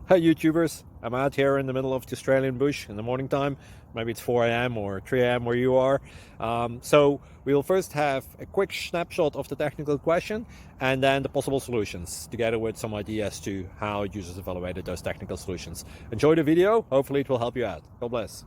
Hi YouTubers, I'm out here in the middle of the Australian bush in the morning time. Maybe it's 4 a.m. or 3 a.m. where you are. So we will first have a quick snapshot of the technical question and then the possible solutions, together with some ideas to how users evaluated those technical solutions. Enjoy the video, hopefully it will help you out. God bless.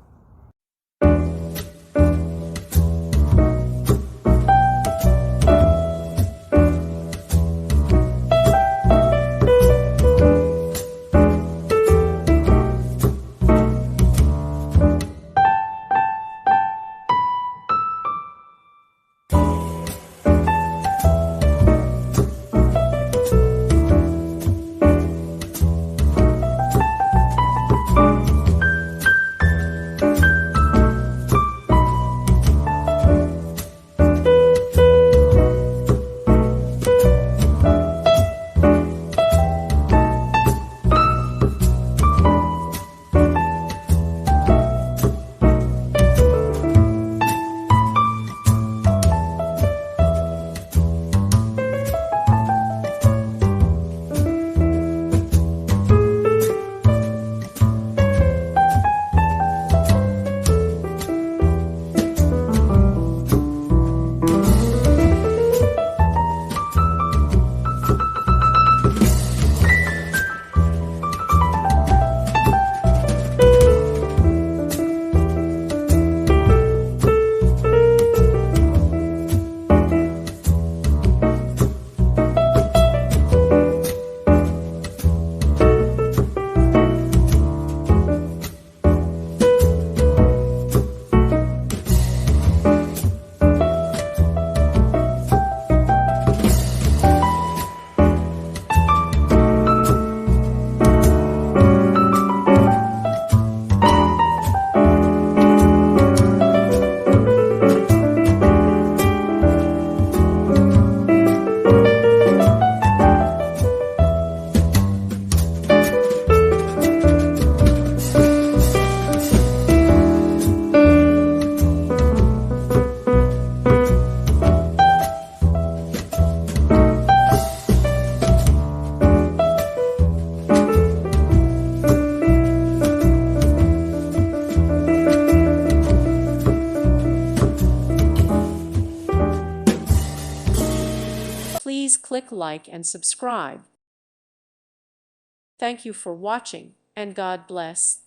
Please click like and subscribe. Thank you for watching, and God bless.